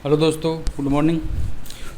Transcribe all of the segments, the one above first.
Hello दोस्तों, good morning.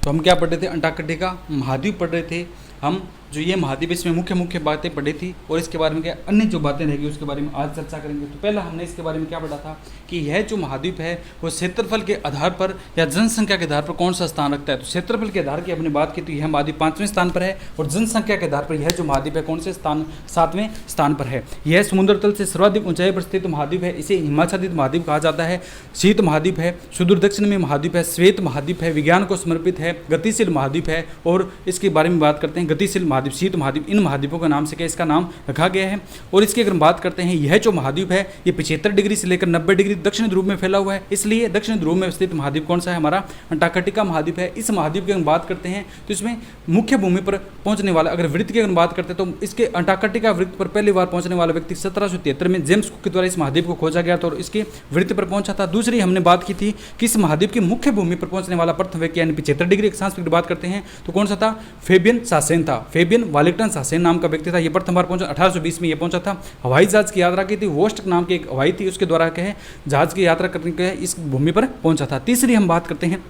तो हम क्या पढ़ रहे थे? अंटार्कटिका महाद्वीप पढ़ रहे थे हम। जो ये महाद्वीप, इसमें मुख्य मुख्य बातें पढ़ी थी और इसके बारे में क्या अन्य जो बातें रहेगी उसके बारे में आज चर्चा करेंगे। तो पहला हमने इसके बारे में क्या पढ़ा था कि यह जो महाद्वीप है वो क्षेत्रफल के आधार पर या जनसंख्या के आधार पर कौन सा स्थान रखता है। तो क्षेत्रफल के आधार की हमने बात की तो यह महाद्वीप 5वें स्थान पर है और जनसंख्या के आधार पर यह जो महाद्वीप है कौन से स्थान 7वें स्थान पर है। यह समुद्र तल से सर्वाधिक ऊंचाई पर स्थित महाद्वीप है। इसे हिमाच्छादित महाद्वीप कहा जाता है। शीत महाद्वीप है, सुदूर दक्षिण में महाद्वीप है, श्वेत महाद्वीप है, विज्ञान को समर्पित है, गतिशील महाद्वीप है। और इसके बारे में बात करते हैं, गतिशील महाद्वीप, शीत महाद्वीप, इन महाद्वीपों का नाम से क्या इसका नाम रखा गया है। और इसकी अगर बात करते हैं, यह जो महाद्वीप है ये 75 डिग्री से लेकर 90 डिग्री दक्षिण ध्रुव में फैला हुआ है। इसलिए दक्षिण ध्रुव में स्थित महाद्वीप कौन सा है? हमारा अंटार्कटिका महाद्वीप है। इस महाद्वीप की अगर बात करते हैं तो इसमें मुख्य भूमि पर पहुंचने वाला, अगर वृत्त की अगर बात करते हैं तो इसके अंटार्कटिका वृत्त पर पहली बार पहुंचने वाला व्यक्ति 1773 में जेम्स कुक के द्वारा इस महाद्वीप को खोजा गया था और इसके वृत्त पर पहुंचा था। दूसरी हमने बात की थी कि इस महाद्वीप की मुख्य भूमि पर पहुंचने वाला प्रथम व्यक्ति यानी 75 डिग्री अक्षांश की बात करते हैं तो कौन सा था? फेबियन सासेन था। फेबियन वालिंगटन सासेन नाम का व्यक्ति था। ये प्रथम बार पहुंचा 1820 में ये पहुंचा था। हवाई जहाज की यात्रा की थी, वोस्ट नाम की एक हवाई थी, उसके द्वारा क्या है जहाज की यात्रा करने के इस भूमि पर पहुंचा था। तीसरी हम बात करते हैं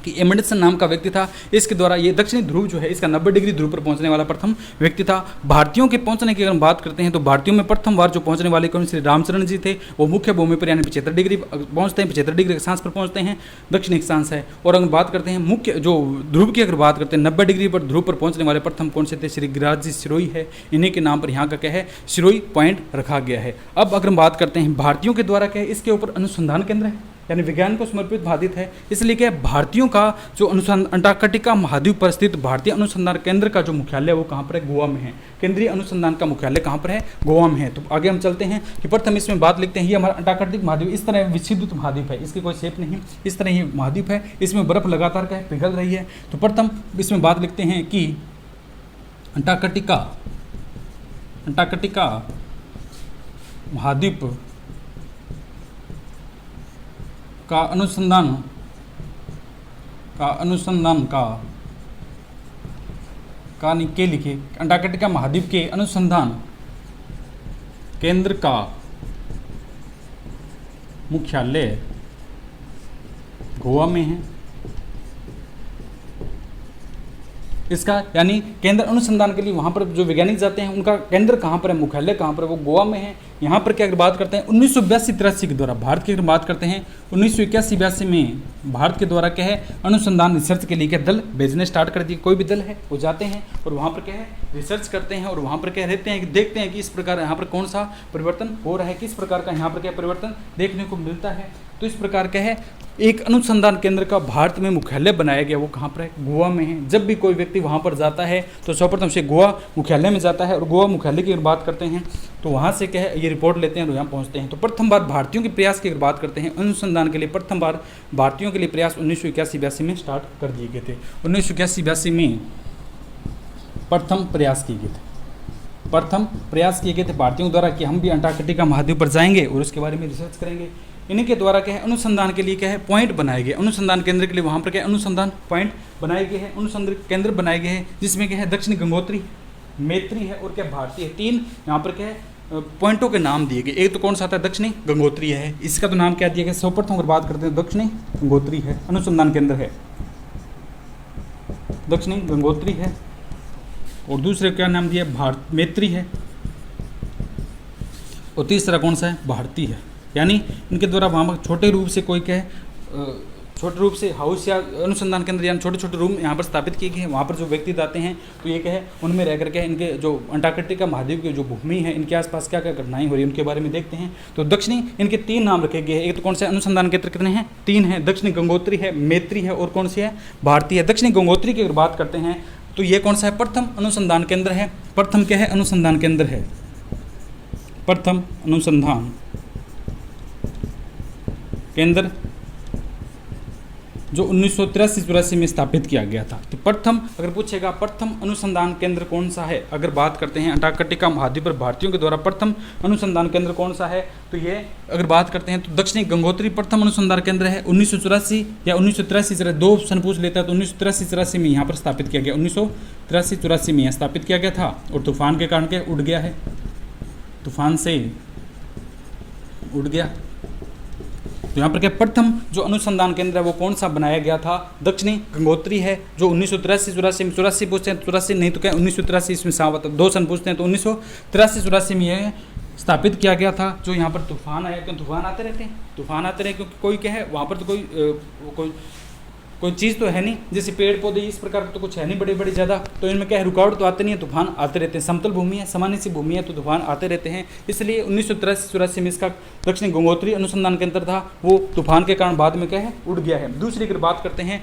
कि एमंडसन नाम का व्यक्ति था। इसके द्वारा ये दक्षिणी ध्रुव जो है इसका 90 डिग्री ध्रुव पर पहुंचने वाला प्रथम व्यक्ति था। भारतीयों के पहुंचने की अगर हम बात करते हैं तो भारतीयों में प्रथम बार जो पहुंचने वाले कौन श्री रामचरण जी थे, वो मुख्य भूमि पर यानी 75 डिग्री पहुंचते हैं, 75 डिग्री अक्षांश पर पहुंचते हैं, दक्षिणी अक्षांश है। और अगर बात करते हैं मुख्य जो ध्रुव की अगर बात करते हैं 90 डिग्री पर ध्रुव पर पहुंचने वाले प्रथम कौन से थे? श्री गिरिराज जी सिरोही है। इन्हीं के नाम पर यहाँ का क्या है सिरोही पॉइंट रखा गया है। अब अगर हम बात करते हैं भारतीयों के द्वारा क्या है, इसके ऊपर अनुसंधान केंद्र है यानी विज्ञान को समर्पित महाद्वीप है। इसलिए क्या भारतीयों का जो अंटार्कटिका महाद्वीप पर स्थित भारतीय अनुसंधान केंद्र का जो मुख्यालय है वो कहाँ पर है? गोवा में है। केंद्रीय अनुसंधान का मुख्यालय कहाँ पर है? गोवा में है। तो आगे हम चलते हैं कि प्रथम इसमें बात लिखते हैं, ये हमारा अंटार्कटिक महाद्वीप इस तरह विच्छिद्र महाद्वीप है, इसकी कोई शेप नहीं, इस तरह ये महाद्वीप है, इसमें बर्फ लगातार क्या है पिघल रही है। तो प्रथम इसमें बात लिखते हैं कि अंटार्कटिका महाद्वीप का अनुसंधान के लिखे अंटार्कटिका महाद्वीप के अनुसंधान केंद्र का मुख्यालय गोवा में है। इसका यानी केंद्र अनुसंधान के लिए वहाँ पर जो वैज्ञानिक जाते हैं उनका केंद्र कहाँ पर है, मुख्यालय कहाँ पर है? वो गोवा में है। यहाँ पर क्या अगर बात करते हैं 1982-83 के द्वारा भारत की अगर बात करते हैं 1981-82 में भारत के द्वारा क्या है अनुसंधान रिसर्च के लिए क्या दल भेजने स्टार्ट कर दिए। कोई भी दल है वो जाते हैं और वहाँ पर क्या है रिसर्च करते हैं और वहाँ पर क्या रहते हैं कि देखते हैं कि इस प्रकार यहाँ पर कौन सा परिवर्तन हो रहा है, किस प्रकार का यहाँ पर क्या परिवर्तन देखने को मिलता है। तो इस प्रकार क्या है एक अनुसंधान केंद्र का भारत में मुख्यालय बनाया गया, वो कहाँ पर है? गोवा में है। जब भी कोई व्यक्ति वहाँ पर जाता है तो सर्वप्रथम से गोवा मुख्यालय में जाता है और गोवा मुख्यालय की अगर बात करते हैं तो वहाँ से क्या है ये रिपोर्ट लेते हैं और यहाँ पहुँचते हैं। तो प्रथम बार भारतीयों के प्रयास की अगर बात करते हैं अनुसंधान के लिए, प्रथम बार भारतीयों के लिए प्रयास 1981-82 में स्टार्ट कर दिए गए थे। 1981-82 में प्रथम प्रयास किए गए थे भारतीयों द्वारा कि हम भी अंटार्कटिका महाद्वीप पर जाएंगे और उसके बारे में रिसर्च करेंगे। इन्हीं के द्वारा क्या है अनुसंधान के लिए क्या है पॉइंट बनाए गए, अनुसंधान केंद्र के लिए वहाँ पर क्या है अनुसंधान पॉइंट बनाए गए हैं, अनुसंधान केंद्र बनाए गए हैं जिसमें क्या है दक्षिणी गंगोत्री, मैत्री है और क्या भारतीय है। 3 यहाँ पर क्या है पॉइंटों के नाम दिए गए। एक तो कौन सा आता है? दक्षिणी गंगोत्री है। इसका तो नाम क्या दिया गया? सर्वप्रथम अगर बात करते हैं दक्षिणी गंगोत्री है, अनुसंधान केंद्र है दक्षिणी गंगोत्री है। और दूसरे क्या नाम दिया? मैत्री है। और तीसरा कौन सा है? भारती है। यानी इनके द्वारा वहाँ छोटे रूप से कोई क्या है छोटे रूप से हाउस या अनुसंधान केंद्र यानी छोटे छोटे रूम यहाँ पर स्थापित किए गए हैं। वहाँ पर जो व्यक्ति जाते हैं तो ये क्या है उनमें रह करके इनके जो अंटार्कटिका महाद्वीप की जो भूमि है इनके आसपास क्या क्या घटनाएं हो रही है उनके बारे में देखते हैं। तो दक्षिणी इनके 3 नाम रखे गए हैं। एक तो कौन से अनुसंधान केंद्र कितने हैं? 3 हैं। दक्षिणी गंगोत्री है, मैत्री है और कौन सी है? भारतीय है। दक्षिणी गंगोत्री की अगर बात करते हैं तो ये कौन सा है? प्रथम अनुसंधान केंद्र है। प्रथम क्या है? अनुसंधान केंद्र है, प्रथम अनुसंधान केंद्र जो 1983-84 में स्थापित किया गया था। तो प्रथम अगर पूछेगा प्रथम अनुसंधान केंद्र कौन सा है, अगर बात करते हैं अंटार्कटिका महाद्वीप पर भारतीयों के द्वारा प्रथम अनुसंधान केंद्र कौन सा है तो ये अगर बात करते हैं तो दक्षिणी गंगोत्री प्रथम अनुसंधान केंद्र है। 1984 या 1983 2 सन पूछ लेता है तो 1983-84 में यहाँ पर स्थापित किया गया। 1983-84 में स्थापित किया गया था और तूफान के कारण क्या उड़ गया है, तूफान से उड़ गया। तो यहाँ पर क्या प्रथम जो अनुसंधान केंद्र है वो कौन सा बनाया गया था, दक्षिणी गंगोत्री है, जो 1983-84 में, 84 पूछते हैं 84 नहीं तो क्या 1983 इसमें 2 सन पूछते हैं तो 1983-84 में यह स्थापित किया गया था। जो यहाँ पर तूफान आया, क्यों तूफान आते रहते हैं, तूफान आते रहे क्योंकि कोई क्या है वहाँ पर तो कोई चीज़ तो है नहीं, जैसे पेड़ पौधे इस प्रकार तो कुछ है नहीं बड़े बड़े ज़्यादा, तो इनमें क्या है रुकावट तो आते नहीं है, तूफान आते रहते हैं। समतल भूमि है, सामान्य सी भूमि है, तो तूफान आते रहते हैं। इसलिए 1983-84 में इसका दक्षिणी गंगोत्री अनुसंधान केंद्र था, वो तूफान के कारण बाद में क्या है उड़ गया है। दूसरी अगर बात करते हैं,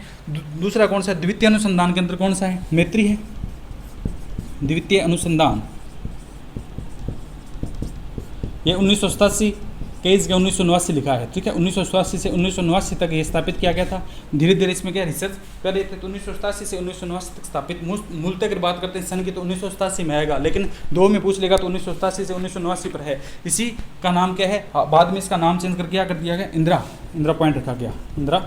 दूसरा कौन सा है, द्वितीय अनुसंधान केंद्र कौन सा है, मैत्री है। द्वितीय अनुसंधान ये 1987 23 का 1989 लिखा है, ठीक है। 1987 से 1989 तक ये स्थापित किया गया था। धीरे धीरे इसमें क्या रिसर्च कर रहे थे, तो 1987 से 1989 तक स्थापित। मूलतः अगर बात करते हैं सन की तो 1987 में आएगा, लेकिन 2 में पूछ लेगा तो 1987 से 1989 पर है। इसी का नाम क्या है, बाद में इसका नाम चेंज कर क्या कर दिया गया, इंदिरा पॉइंट रखा गया। इंदिरा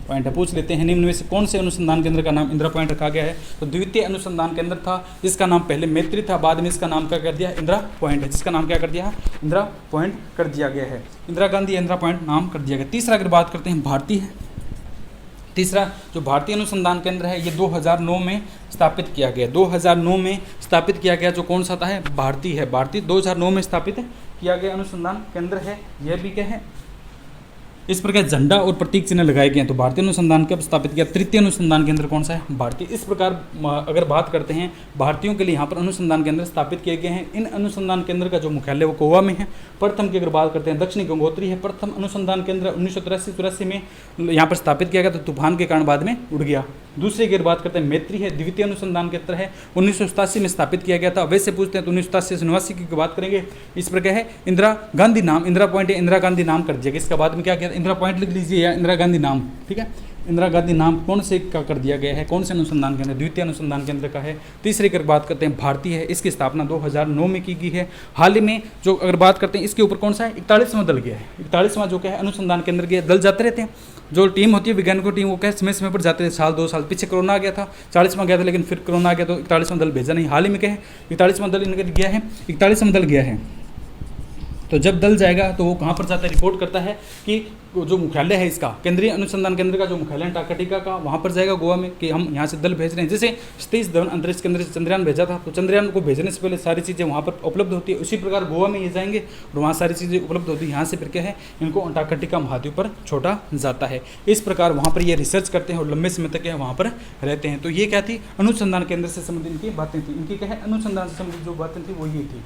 पॉइंट है। पूछ लेते हैं निम्न में से कौन से अनुसंधान केंद्र का नाम इंदिरा पॉइंट रखा गया है, तो द्वितीय अनुसंधान केंद्र था, जिसका नाम पहले मैत्री था, बाद में इसका नाम क्या कर दिया, इंदिरा पॉइंट है, जिसका नाम क्या कर दिया, इंदिरा पॉइंट कर दिया गया है। इंदिरा गांधी इंदिरा पॉइंट नाम कर दिया गया। तीसरा अगर बात करते हैं भारतीय है, तीसरा जो भारतीय अनुसंधान केंद्र है ये 2009 में स्थापित किया गया। 2009 में स्थापित किया गया, जो कौन सा था है, भारतीय है। भारतीय 2009 में स्थापित किया गया अनुसंधान केंद्र है। यह भी क्या है, इस प्रकार झंडा और प्रतीक चिन्ह लगाए गए हैं। तो भारतीय अनुसंधान कब स्थापित किया, तृतीय अनुसंधान केंद्र कौन सा है, भारतीय। इस प्रकार अगर बात करते हैं भारतीयों के लिए यहाँ पर अनुसंधान केंद्र स्थापित किए गए हैं। इन अनुसंधान केंद्र का जो मुख्यालय वो गोवा में है। प्रथम की अगर बात करते हैं दक्षिणी गंगोत्री है। प्रथम अनुसंधान केंद्र 1983-84 में यहाँ पर स्थापित किया गया, तो तूफान के कारण बाद में उड़ गया। दूसरी की अगर बात करते हैं मैत्री है, द्वितीय अनुसंधान केंद्र है, 1987 में स्थापित किया गया था। वैसे पूछते हैं तो 1987 से 89 की बात करेंगे। इस प्रकार है इंदिरा गांधी नाम, इंदिरा पॉइंट है, इंदिरा गांधी नाम कर दिया। इसका बाद में क्या किया, इंदिरा पॉइंट लिख लीजिए या इंदिरा गांधी नाम, ठीक है। इंदिरा गांधी नाम कौन से का कर दिया गया है, कौन से अनुसंधान केंद्र, द्वितीय अनुसंधान केंद्र का है। तीसरी की बात करते हैं भारतीय है, इसकी स्थापना 2009 में की गई है। हाल ही में जो अगर बात करते हैं इसके ऊपर कौन सा है, 41वां दल गया है। 41वां जो क्या है अनुसंधान केंद्र के दल जाते रहते हैं। जो टीम होती है वैज्ञानिकों की टीम, वो क्या समय समय पर जाते हैं, साल 2 साल पीछे कोरोना आ गया था, 40वां गया था, लेकिन फिर कोरोना आ गया तो 41वां दल भेजा नहीं। हाल ही में क्या है 41वां दल इनका गया है, 41वां दल गया है। तो जब दल जाएगा तो वो कहाँ पर जाता है, रिपोर्ट करता है कि जो मुख्यालय है इसका, केंद्रीय अनुसंधान केंद्र का जो मुख्यालय अंटार्कटिका का, वहाँ पर जाएगा गोवा में, कि हम यहाँ से दल भेज रहे हैं। जैसे सतीश धवन अंतरिक्ष केंद्र से चंद्रयान भेजा था, तो चंद्रयान को भेजने से पहले सारी चीज़ें वहाँ पर उपलब्ध होती है। उसी प्रकार गोवा में ये जाएंगे और वहाँ सारी चीज़ें उपलब्ध होती है। यहाँ से फिर क्या है, इनको अंटार्कटिका महाद्वीप पर छोड़ा जाता है। इस प्रकार वहाँ पर ये रिसर्च करते हैं और लंबे समय तक वहाँ पर रहते हैं। तो ये क्या थी, अनुसंधान केंद्र से संबंधित इनकी बातें थी। इनकी क्या है, अनुसंधान से संबंधित जो बातें थी वो ये थी।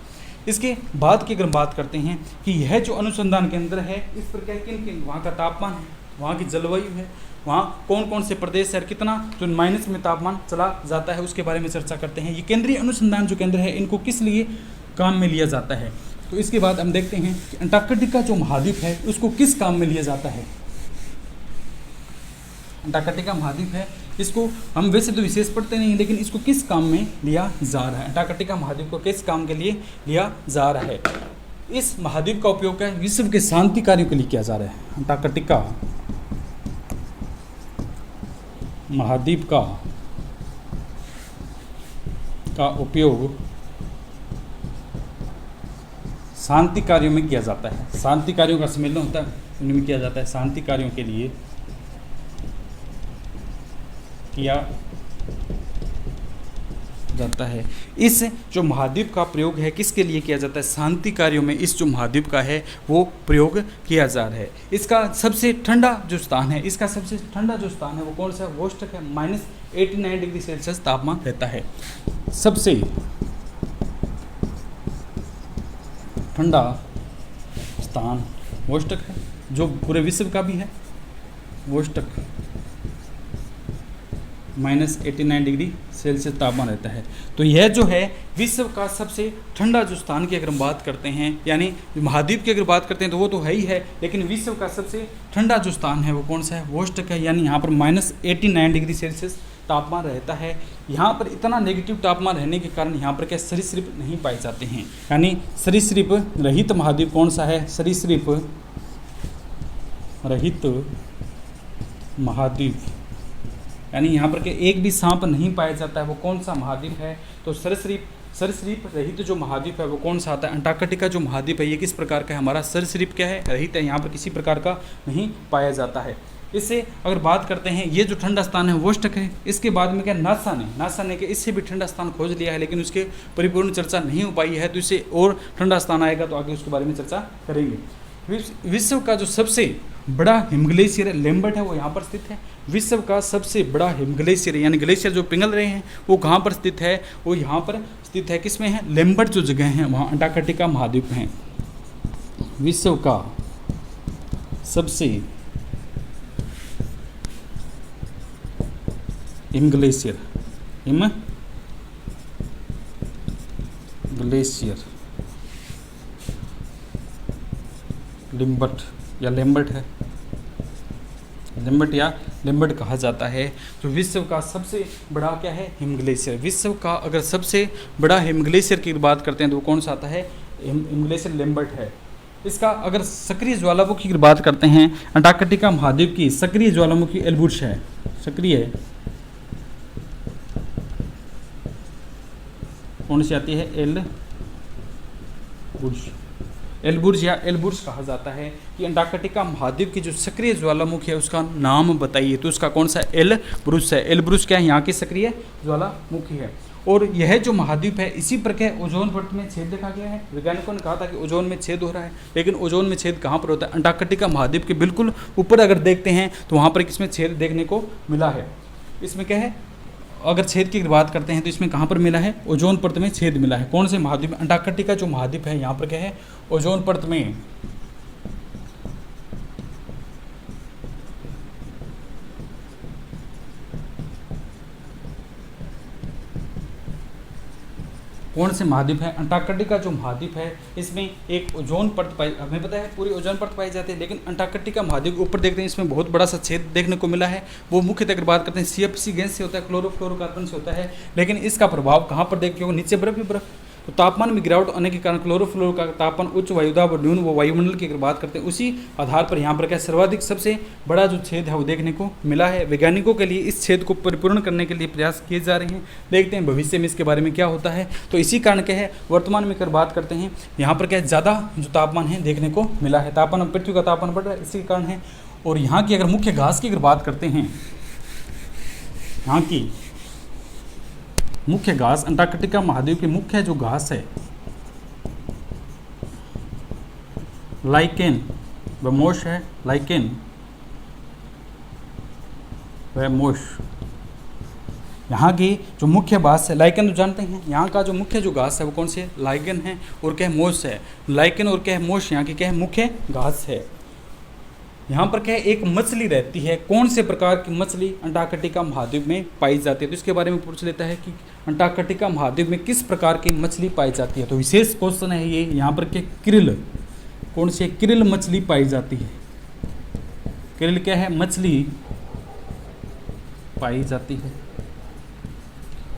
इसके बाद की अगर बात करते हैं कि यह जो अनुसंधान केंद्र है, इस पर क्या किन किन, वहाँ का तापमान है, वहाँ की जलवायु है, वहाँ कौन कौन से प्रदेश है, कितना जो माइनस में तापमान चला जाता है, उसके बारे में चर्चा करते हैं। ये केंद्रीय अनुसंधान जो केंद्र है, इनको किस लिए काम में लिया जाता है। तो इसके बाद हम देखते हैं कि अंटार्कटिका जो महाद्वीप है उसको किस काम में लिया जाता है। अंटार्कटिका महाद्वीप है, इसको हम वैसे तो विशेष पढ़ते नहीं, लेकिन इसको किस काम में लिया जा रहा है, अंटार्कटिका महाद्वीप को किस काम के लिए लिया जा रहा है। इस महाद्वीप का उपयोग क्या है, विश्व के शांति कार्यों के लिए किया जा रहा है। अंटार्कटिका महाद्वीप का उपयोग शांति कार्यों में किया जाता है। शांति कार्यों का सम्मेलन होता है, उनमें किया जाता है। शांति कार्यों के लिए किया जाता है। इस जो महाद्वीप का प्रयोग है किसके लिए किया जाता है, शांति कार्यों में इस जो महाद्वीप का है वो प्रयोग किया जा रहा है। इसका सबसे ठंडा जो स्थान है, इसका सबसे ठंडा जो स्थान है वो कौन सा है, वोस्टक है। -89 डिग्री सेल्सियस तापमान रहता है। सबसे ठंडा स्थान वोस्टक है, जो पूरे विश्व का भी है। वोस्टक -89 डिग्री सेल्सियस तापमान रहता है। तो यह जो है विश्व का सबसे ठंडा जो स्थान की अगर हम बात करते हैं, यानी महाद्वीप की अगर बात करते हैं तो वो तो है ही है, लेकिन विश्व का सबसे ठंडा जो स्थान है वो कौन सा है, वोस्टक है। यानी यहाँ पर -89 डिग्री सेल्सियस तापमान रहता है। यहाँ पर इतना नेगेटिव तापमान रहने के कारण यहाँ पर क्या सरीसृप नहीं पाए जाते हैं। यानी सरीसृप रहित महाद्वीप कौन सा है, सरीसृप रहित महाद्वीप, यानी यहाँ पर के एक भी सांप नहीं पाया जाता है, वो कौन सा महाद्वीप है, तो सरीसृप सरीसृप रहित जो महाद्वीप है वो कौन सा आता है? अंटार्कटिका जो महाद्वीप है ये किस प्रकार का है? हमारा सरीसृप क्या है? रहित है, यहाँ पर किसी प्रकार का नहीं पाया जाता है। इससे अगर बात करते हैं, ये जो ठंडा स्थान है वोष्टक है। इसके बाद में क्या नासा ने कि इससे भी ठंडा स्थान खोज लिया है, लेकिन उसके परिपूर्ण चर्चा नहीं हो पाई है। तो इससे और ठंडा स्थान आएगा तो आगे उसके बारे में चर्चा करेंगे। विश्व का जो सबसे बड़ा हिमग्लेशियर लेम्बर्ट है वो यहाँ पर स्थित है। विश्व का सबसे बड़ा हिमग्लेशियर यानी ग्लेशियर जो पिघल रहे हैं वो कहाँ पर स्थित है? वो यहाँ पर स्थित है। किसमें है? लेम्बर्ट जो जगह है वहाँ अंटार्कटिका महाद्वीप है। विश्व का सबसे हिमग्लेशियर लिम्बर्ट या लेम्बर्ट है, लेम्बर्ट कहा जाता है। तो विश्व का सबसे बड़ा क्या है? हिमग्लेशियर। विश्व का अगर सबसे बड़ा हिमग्लेशियर की बात करते हैं तो वो कौन सा आता है? हिमग्लेशियर लेम्बर्ट है। इसका अगर सक्रिय ज्वालामुखी की बात करते हैं, अंटार्कटिका महाद्वीप की सक्रिय ज्वालामुखी एल्बुर्ज है। सक्रिय कौन सी आती है? एल्बुर्ज या एल्बुर्ज कहा जाता है कि अंटार्कटिका महाद्वीप की जो सक्रिय ज्वालामुखी है उसका नाम बताइए। तो उसका कौन सा? एल्ब्रुस है। एल्ब्रुस क्या है? यहाँ की सक्रिय ज्वालामुखी है। और यह जो महाद्वीप है इसी प्रकार ओजोन परत में छेद देखा गया है। वैज्ञानिकों ने कहा था कि ओजोन में छेद हो रहा है, लेकिन ओजोन में छेद कहाँ पर होता है? अंटार्कटिका महाद्वीप के बिल्कुल ऊपर अगर देखते हैं तो वहाँ पर किसमें छेद देखने को मिला है? इसमें क्या है? अगर छेद की बात करते हैं तो इसमें कहाँ पर मिला है? ओजोन परत में छेद मिला है। कौन से महाद्वीप में? अंटार्कटिका जो महाद्वीप है यहाँ पर क्या है? ओजोन परत में कौन से महाद्वीप है? अंटार्कटिका जो महाद्वीप है इसमें एक ओजोन परत पाई, हमें पता है पूरी ओजोन परत पाई जाती है, लेकिन अंटार्कटिका महाद्वीप ऊपर देखते हैं इसमें बहुत बड़ा सा छेद देखने को मिला है। वो मुख्यतः अगर बात करते हैं CFC गैस से होता है, क्लोरोफ्लोरोकार्बन से होता है, लेकिन इसका प्रभाव कहाँ पर देखते हो? नीचे बर्फ ही बर्फ। तो तापमान में गिरावट आने के कारण क्लोरोफ्लोरो का तापमान उच्च वायुदाब और न्यून वो वायुमंडल की अगर बात करते हैं उसी आधार पर यहाँ पर क्या सर्वाधिक सबसे बड़ा जो छेद है वो देखने को मिला है। वैज्ञानिकों के लिए इस छेद को परिपूर्ण करने के लिए प्रयास किए जा रहे हैं। देखते हैं भविष्य में इसके बारे में क्या होता है। तो इसी कारण क्या है वर्तमान में अगर बात करते हैं यहाँ पर क्या ज़्यादा जो तापमान है देखने को मिला है। तापमान पृथ्वी का तापमान बढ़ रहा है इसी के कारण है। और यहाँ की अगर मुख्य घास की अगर बात करते हैं, यहाँ की मुख्य घास अंटार्कटिका महाद्वीप की मुख्य जो घास है लाइकेन व मोश है। लाइकेन व मोश यहाँ की जो मुख्य घास है। लाइकेन तो जानते हैं, यहाँ का जो मुख्य जो घास है वो कौन सी है? लाइकेन है। और क्या है? मोश है। लाइकेन और क्या है? मोश यहाँ की क्या है? मुख्य घास है। यहाँ पर क्या है? एक मछली रहती है। कौन से प्रकार की मछली अंटार्कटिका महाद्वीप में पाई जाती है? तो इसके बारे में पूछ लेता है कि अंटार्कटिका महाद्वीप में किस प्रकार की मछली पाई जाती है। तो विशेष क्वेश्चन है ये। यहाँ पर क्या? क्रिल। कौन सी? क्रिल मछली पाई जाती है। क्रिल क्या है? मछली पाई जाती है।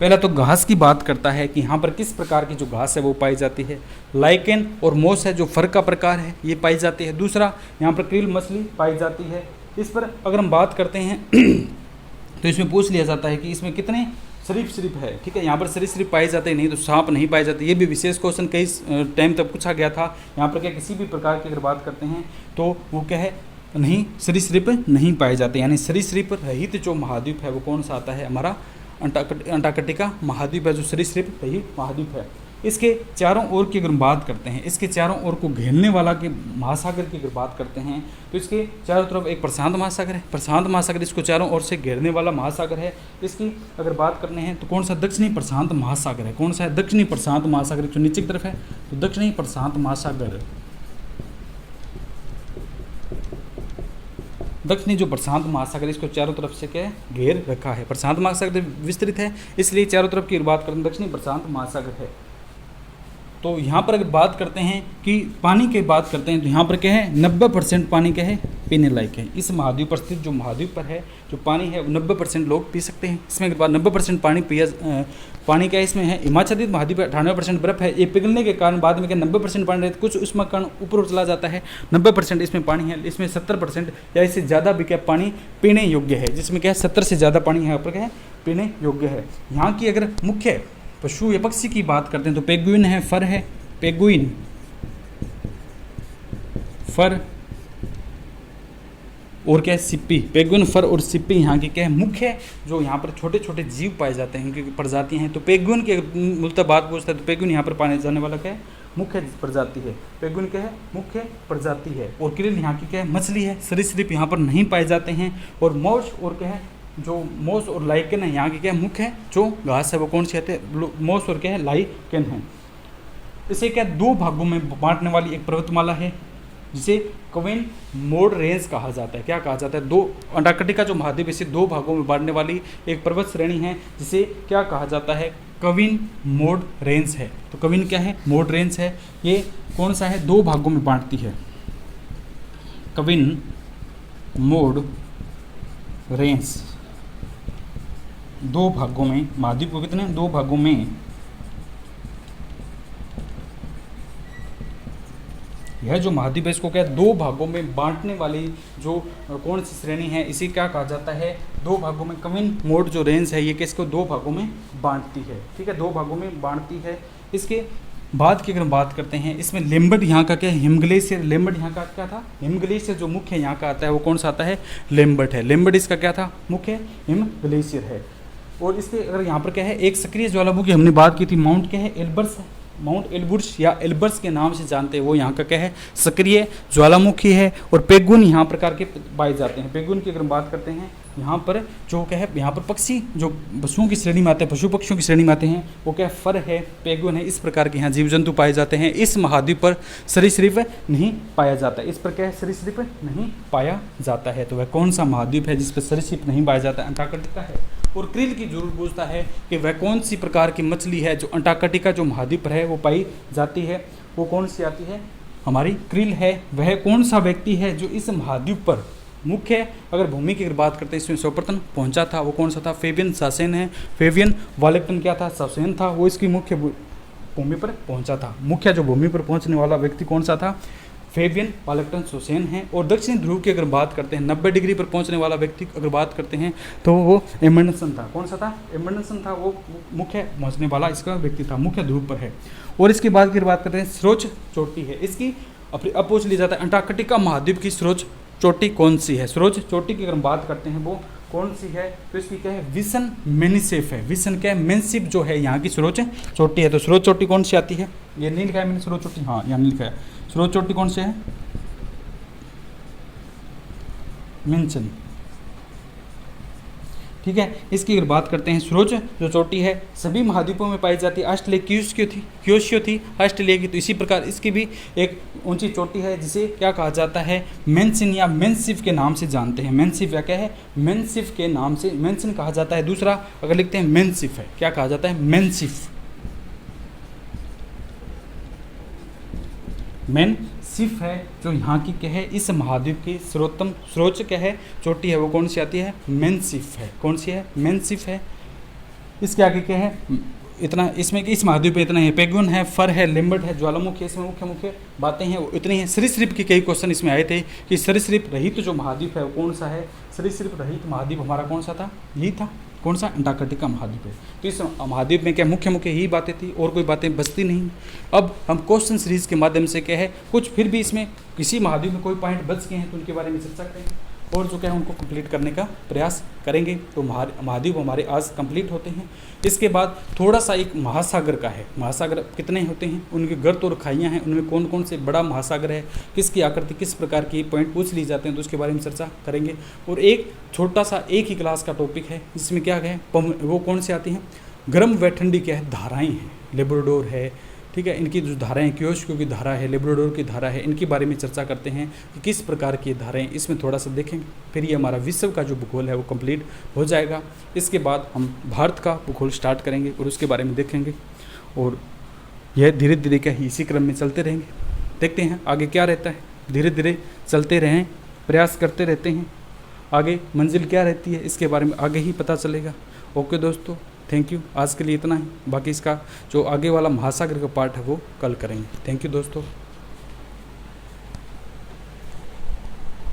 पहला तो घास की बात करता है कि यहाँ पर किस प्रकार की जो घास है वो पाई जाती है। लाइकेन और मोस है जो फर का प्रकार है ये पाई जाती है। दूसरा यहाँ पर क्रिल मछली पाई जाती है। इस पर अगर हम बात करते हैं तो इसमें पूछ लिया जाता है कि इसमें कितने सरीसृप है। ठीक है, यहाँ पर सरीसृप पाए जाते हैं, नहीं तो सांप नहीं पाए जाते। ये भी विशेष क्वेश्चन कई टाइम तक पूछा गया था। यहाँ पर क्या किसी भी प्रकार की अगर बात करते हैं तो वो क्या है? नहीं, सरीसृप नहीं पाए जाते। यानी सरीसृप रहित जो महाद्वीप है वो कौन सा आता है? हमारा अंटार्कटिका महाद्वीप है जो सरीसृप रहित महाद्वीप है। इसके चारों ओर की अगर बात करते हैं, इसके चारों ओर को घेरने वाला के महासागर की अगर बात करते हैं तो इसके चारों तरफ एक प्रशांत महासागर है। प्रशांत महासागर इसको चारों ओर से घेरने वाला महासागर है। इसकी अगर बात करने हैं तो कौन सा? दक्षिणी प्रशांत महासागर है। कौन सा है? दक्षिणी प्रशांत महासागर जो नीचे की तरफ है तो दक्षिणी प्रशांत महासागर। दक्षिणी जो प्रशांत महासागर इसको चारों तरफ से क्या घेर रखा है। प्रशांत महासागर विस्तृत है इसलिए चारों तरफ की बात करें दक्षिणी प्रशांत महासागर है। तो यहाँ पर अगर बात करते हैं कि पानी की बात करते हैं तो यहाँ पर क्या है? 90% पानी क्या है? पीने लायक है। इस महाद्वीप पर स्थित जो महाद्वीप पर है जो पानी है वो 90% लोग पी सकते हैं। इसमें अगर बात 90% पानी क्या इसमें है? हिमाच्छादित महाद्वीप 98% बर्फ है। ये पिघलने के कारण बाद में क्या 90% पानी रहता है, कुछ उसमें कण ऊपर चला जाता है। 90% इसमें पानी है। इसमें 70% या इससे ज़्यादा भी क्या पानी पीने योग्य है, जिसमें क्या है 70 से ज़्यादा पानी यहाँ पर क्या है? पीने योग्य है। यहाँ की अगर मुख्य पशु या पक्षी की बात करते हैं तो पेंगुइन है, फर है, पेंगुइन, फर और क्या है, सिप्पी। पेंगुइन, फर और सिप्पी यहाँ की क्या है, मुख्य जो यहाँ पर छोटे छोटे जीव पाए जाते हैं, उनकी प्रजातियाँ हैं। तो पेंगुइन की मूलतः बात पूछता है तो पेंगुइन यहाँ पर पाने जाने वाला क्या है, मुख्य प्रजाति है। पेंगुइन क्या है, मुख्य प्रजाति है। और क्रिल यहाँ की क्या है, मछली है। सरीसृप यहाँ पर नहीं पाए जाते हैं। और मोस और क्या है, जो मोस और लाइकेन है यहाँ की क्या है, मुख्य है जो घास है वो कौन सी आते हैं, मोस और क्या है, लाइकेन है। इसे क्या दो भागों में बांटने वाली एक पर्वतमाला है जिसे कविन मोड रेंज कहा जाता है। क्या कहा जाता है, दो अंटार्कटिका जो महाद्वीप इसे दो भागों में बांटने वाली एक पर्वत श्रेणी है जिसे क्या कहा जाता है, कविन मोड रेंज है। तो कविन क्या है, मोड रेंज है। ये कौन सा है, दो भागों में बांटती है। कविन मोड रेंज दो भागों में, महाद्वीप को कितने, दो भागों में। यह जो महाद्वीप है इसको क्या है, दो भागों में बांटने वाली जो कौन सी श्रेणी है, इसी क्या कहा जाता है, दो भागों में। कविन मोड जो रेंज है ये किसको दो भागों में बांटती है। ठीक है, दो भागों में बांटती है। इसके बाद की अगर हम बात करते हैं, इसमें लेम्बर्ट यहाँ का क्या है, हिमग्लेशियर। लेम्बर्ट यहाँ का क्या था, हिमग्लेशियर जो मुख्य यहाँ का आता है वो कौन सा आता है, लेम्बर्ट है। लेम्बर्ट इसका क्या था, मुख्य हिमग्लेशियर है। और इसके अगर यहाँ पर क्या है, एक सक्रिय ज्वालामुखी हमने बात की थी, माउंट क्या है, एल्बर्स है। माउंट एल्बर्स या एल्बर्स के नाम से जानते हैं, वो यहाँ का क्या है, सक्रिय ज्वालामुखी है। और पेंगुइन यहाँ प्रकार के पाए जाते हैं। पेंगुइन की अगर हम बात करते हैं, यहाँ पर जो क्या है, यहाँ पर पक्षी जो पशुओं की श्रेणी में आते हैं, पशु पक्षियों की श्रेणी में आते हैं, वो क्या है, फर है, पेंगुइन है। इस प्रकार के यहाँ जीव जंतु पाए जाते हैं। इस महाद्वीप पर सरीसृप नहीं पाया जाता। इस पर क्या है, सरीसृप नहीं पाया जाता है। तो वह कौन सा महाद्वीप है जिस पर सरीसृप नहीं पाया जाता है, अंटार्कटिका है। और क्रिल की जरूर पूछता है कि वह कौन सी प्रकार की मछली है जो अंटार्कटिका जो महाद्वीप पर है वो पाई जाती है, वो कौन सी आती है, हमारी क्रिल है। वह कौन सा व्यक्ति है जो इस महाद्वीप पर मुख्य अगर भूमि की अगर बात करते हैं इसमें सर्वप्रथम पहुंचा था, वो कौन सा था, फेबियन सासेन है। फेबियन वालेक्टन क्या था, सासेन था, वो इसकी मुख्य भूमि पर पहुंचा था। मुख्य जो भूमि पर पहुंचने वाला व्यक्ति कौन सा था, फेबियन वालेक्टन सासेन है। और दक्षिण ध्रुव की अगर बात करते हैं, 90 डिग्री पर पहुंचने वाला व्यक्ति अगर बात करते हैं तो वो एमंडसन था। कौन सा था, एमंडसन था, वो मुख्य पहुंचने वाला इसका व्यक्ति था, मुख्य ध्रुव पर है। और इसके बाद की बात करते हैं, सर्वोच्च चोटी है इसकी। अब पूछ लिया जाता है अंटार्कटिका महाद्वीप की सर्वोच्च चोटी कौन सी है। सर्वोच्च चोटी की अगर हम बात करते हैं वो कौन सी है, तो इसकी क्या है, विसन मेनिसेफ है। विसन क्या है, मेनसिफ जो है यहाँ की सर्वोच्च चोटी है। तो सर्वोच्च चोटी कौन सी आती है, ये नहीं लिखा है मैंने सर्वोच्च चोटी, हाँ यहाँ नहीं लिखा है। सर्वोच्च चोटी कौन सी है, मेंशन। ठीक है, इसकी अगर बात करते हैं, सर्वोच्च जो चोटी है सभी महाद्वीपों में पाई जाती है। ऑस्ट्रेलिया क्यूशियो थी ऑस्ट्रेलिया की। तो इसी प्रकार इसकी भी एक ऊंची चोटी है जिसे क्या कहा जाता है, मेंसिन या मेंसिफ के नाम से जानते हैं। मेंसिफ या क्या है, मेंसिफ के नाम से मेंसिन कहा जाता है। दूसरा अगर लिखते हैं मेंसिफ है, क्या कहा जाता है, मेंसिफ। मेंसिफ है जो यहाँ की क्या है, इस महाद्वीप की सर्वोच्च क्या है, चोटी है, वो कौन सी आती है, मेंसिफ है। कौन सी है, मेंसिफ है। इसके आगे क्या है, इतना इसमें कि इस महाद्वीप में इतना है। पेंगुइन है, फर है, लेम्बर्ट है, ज्वालामुखी है। इसमें मुख्य बातें हैं वो इतनी हैं। सरीसृप के कई क्वेश्चन इसमें आए थे कि सरीसृप रहित जो महाद्वीप है वो कौन सा है। सरीसृप रहित महाद्वीप हमारा कौन सा था, यही था। कौन सा, अंटार्कटिका महाद्वीप है। तो इस महाद्वीप में क्या मुख्य यही बातें थी, और कोई बातें बचती नहीं। अब हम क्वेश्चन सीरीज के माध्यम से क्या है, कुछ फिर भी इसमें किसी महाद्वीप में कोई पॉइंट बच गए हैं तो उनके बारे में चर्चा करेंगे और जो क्या है उनको कंप्लीट करने का प्रयास करेंगे। तो महाद्वीप हमारे आज कंप्लीट होते हैं। इसके बाद थोड़ा सा एक महासागर का है। महासागर कितने होते हैं, उनके गर्त और खाइयाँ हैं, उनमें कौन कौन से बड़ा महासागर है, किसकी आकृति किस प्रकार की, पॉइंट पूछ ली जाते हैं तो उसके बारे में चर्चा करेंगे। और एक छोटा सा एक ही क्लास का टॉपिक है जिसमें क्या है, वो कौन से आती हैं, गर्म व ठंडी क्या है, धाराएँ हैं। लेब्राडोर है, ठीक है, इनकी जो धाराएँ, क्योस्को की धारा है, लेब्राडोर की धारा है, इनके बारे में चर्चा करते हैं कि किस प्रकार की धाराएँ, इसमें थोड़ा सा देखेंगे। फिर ये हमारा विश्व का जो भूगोल है वो कंप्लीट हो जाएगा। इसके बाद हम भारत का भूगोल स्टार्ट करेंगे और उसके बारे में देखेंगे। और यह धीरे धीरे क्या है, इसी क्रम में चलते रहेंगे। देखते हैं आगे क्या रहता है। धीरे धीरे चलते रहें, प्रयास करते रहते हैं, आगे मंजिल क्या रहती है इसके बारे में आगे ही पता चलेगा। ओके दोस्तों, थैंक यू। आज के लिए इतना ही, बाकी इसका जो आगे वाला महासागर का पार्ट है वो कल करेंगे। थैंक यू दोस्तों।